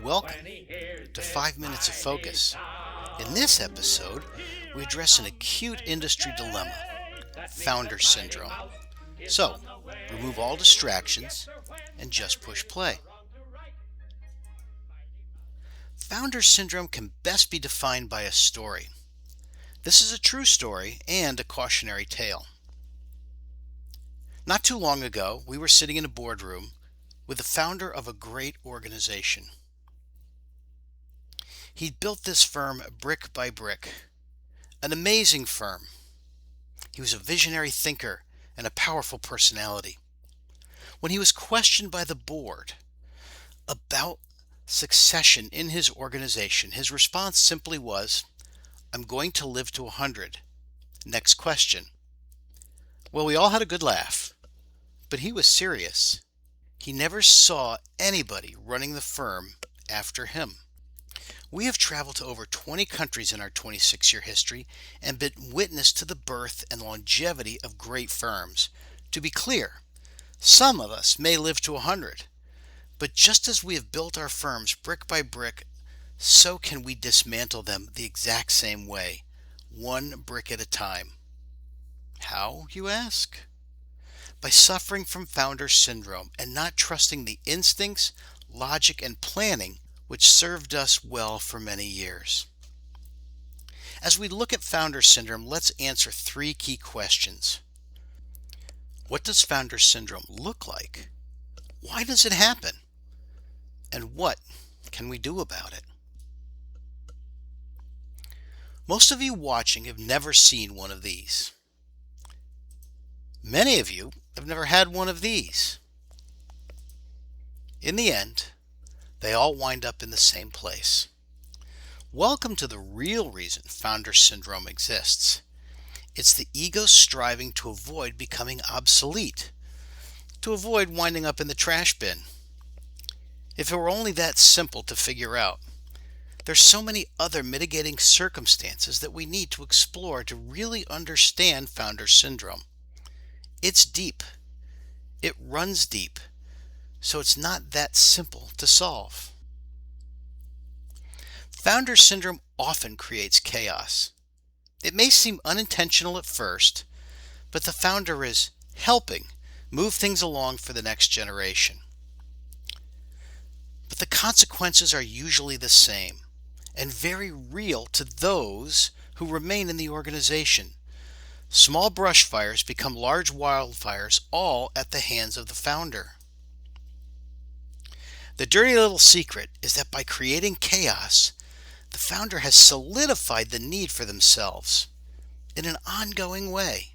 Welcome to 5 Minutes of Focus. In this episode, we address an acute industry dilemma, founder syndrome. So, remove all distractions and just push play. Founder syndrome can best be defined by a story. This is a true story and a cautionary tale. Not too long ago, we were sitting in a boardroom with the founder of a great organization. He'd built this firm brick by brick, an amazing firm. He was a visionary thinker and a powerful personality. When he was questioned by the board about succession in his organization, his response simply was, "I'm going to live to 100. Next question." Well, we all had a good laugh, but he was serious. He never saw anybody running the firm after him. We have traveled to over 20 countries in our 26-year history and been witness to the birth and longevity of great firms. To be clear, some of us may live to 100, but just as we have built our firms brick by brick, so can we dismantle them the exact same way, one brick at a time. How, you ask? By suffering from founder syndrome and not trusting the instincts, logic, and planning which served us well for many years. As we look at founder syndrome, let's answer 3 key questions. What does founder syndrome look like? Why does it happen? And what can we do about it? Most of you watching have never seen one of these. Many of you have never had one of these. In the end, they all wind up in the same place. Welcome to the real reason founder syndrome exists. It's the ego striving to avoid becoming obsolete, to avoid winding up in the trash bin. If it were only that simple to figure out, there's so many other mitigating circumstances that we need to explore to really understand founder syndrome. It's deep. It runs deep. So it's not that simple to solve. Founder syndrome often creates chaos. It may seem unintentional at first, but the founder is helping move things along for the next generation. But the consequences are usually the same and very real to those who remain in the organization. Small brush fires become large wildfires, all at the hands of the founder. The dirty little secret is that by creating chaos, the founder has solidified the need for themselves in an ongoing way,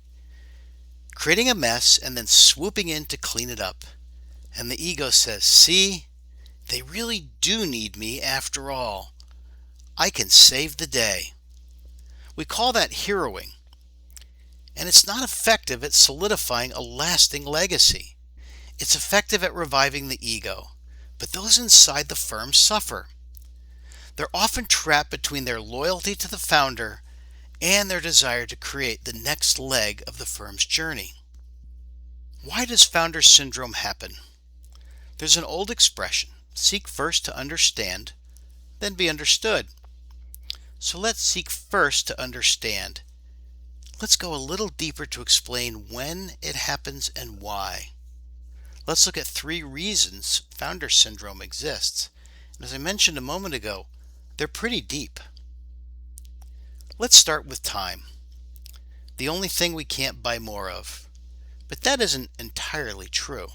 creating a mess and then swooping in to clean it up. And the ego says, "See, they really do need me after all. I can save the day." We call that heroing, and it's not effective at solidifying a lasting legacy. It's effective at reviving the ego. But those inside the firm suffer. They're often trapped between their loyalty to the founder and their desire to create the next leg of the firm's journey. Why does founder syndrome happen? There's an old expression, seek first to understand, then be understood. So let's seek first to understand. Let's go a little deeper to explain when it happens and why. Let's look at 3 reasons founder syndrome exists. And as I mentioned a moment ago, they're pretty deep. Let's start with time. The only thing we can't buy more of. But that isn't entirely true.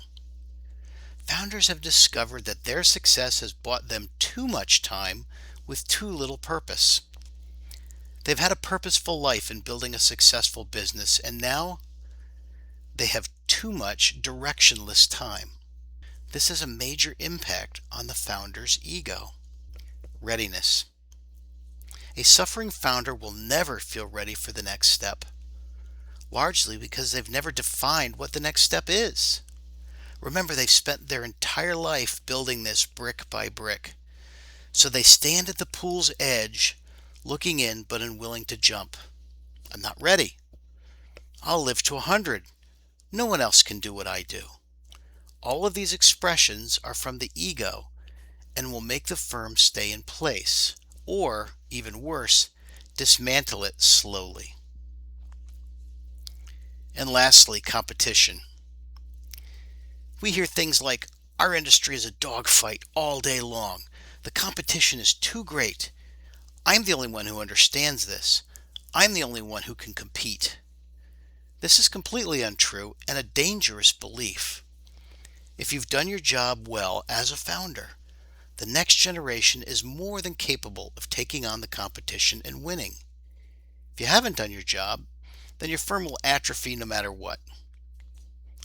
Founders have discovered that their success has bought them too much time with too little purpose. They've had a purposeful life in building a successful business, and now they have too much directionless time. This has a major impact on the founder's ego. Readiness. A suffering founder will never feel ready for the next step, largely because they've never defined what the next step is. Remember, they've spent their entire life building this brick by brick. So they stand at the pool's edge, looking in but unwilling to jump. "I'm not ready. I'll live to 100. No one else can do what I do." All of these expressions are from the ego and will make the firm stay in place, or, even worse, dismantle it slowly. And lastly, competition. We hear things like, our industry is a dogfight all day long. The competition is too great. I'm the only one who understands this. I'm the only one who can compete. This is completely untrue and a dangerous belief. If you've done your job well as a founder, the next generation is more than capable of taking on the competition and winning. If you haven't done your job, then your firm will atrophy no matter what,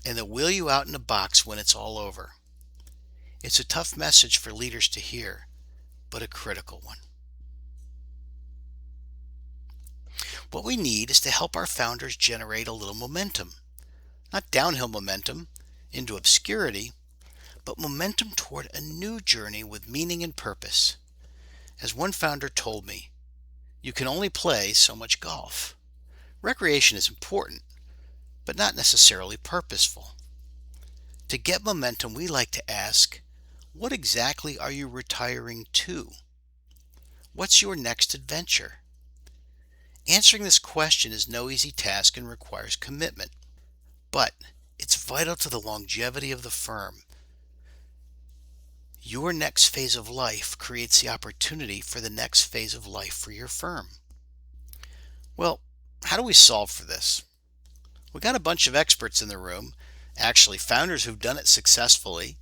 and they'll wheel you out in a box when it's all over. It's a tough message for leaders to hear, but a critical one. What we need is to help our founders generate a little momentum. Not downhill momentum into obscurity, but momentum toward a new journey with meaning and purpose. As one founder told me, you can only play so much golf. Recreation is important, but not necessarily purposeful. To get momentum, we like to ask, what exactly are you retiring to? What's your next adventure? Answering this question is no easy task and requires commitment, but it's vital to the longevity of the firm. Your next phase of life creates the opportunity for the next phase of life for your firm. Well, how do we solve for this? We got a bunch of experts in the room, actually founders who've done it successfully,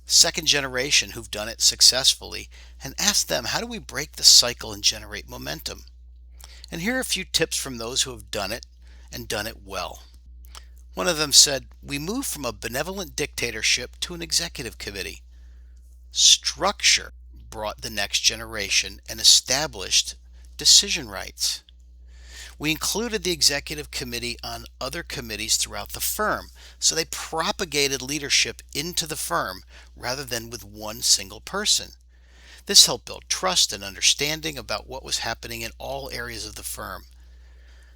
second generation who've done it successfully, and ask them, how do we break the cycle and generate momentum? And here are a few tips from those who have done it and done it well. One of them said, we move from a benevolent dictatorship to an executive committee. Structure brought the next generation and established decision rights. We included the executive committee on other committees throughout the firm, so they propagated leadership into the firm rather than with one single person. This helped build trust and understanding about what was happening in all areas of the firm.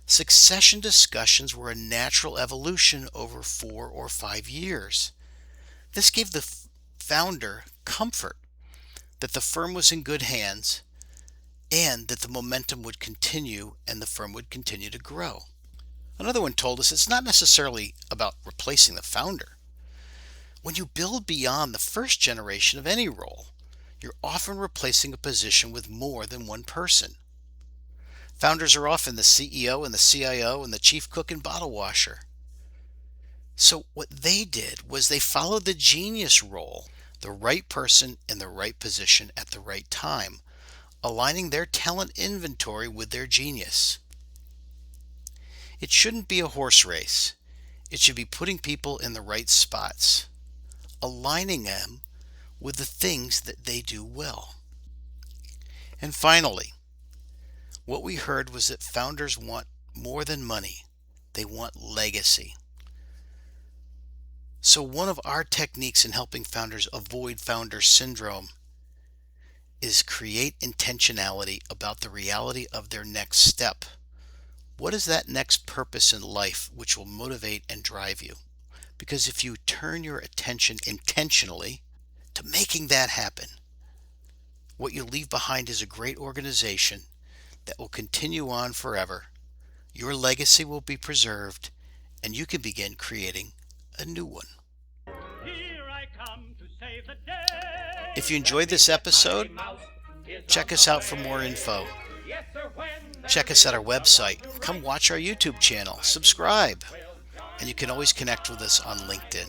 Succession discussions were a natural evolution over 4 or 5 years. This gave the founder comfort that the firm was in good hands and that the momentum would continue and the firm would continue to grow. Another one told us it's not necessarily about replacing the founder. When you build beyond the first generation of any role, you're often replacing a position with more than one person. Founders are often the CEO and the CIO and the chief cook and bottle washer. So what they did was they followed the genius role, the right person in the right position at the right time, aligning their talent inventory with their genius. It shouldn't be a horse race. It should be putting people in the right spots, aligning them with the things that they do well. And finally, what we heard was that founders want more than money. They want legacy. So one of our techniques in helping founders avoid founder syndrome is create intentionality about the reality of their next step. What is that next purpose in life which will motivate and drive you? Because if you turn your attention intentionally to making that happen, what you leave behind is a great organization that will continue on forever. Your legacy will be preserved, and you can begin creating a new one. If you enjoyed this episode, check us out for more info. Check us at our website. Come watch our YouTube channel. Subscribe. And you can always connect with us on LinkedIn.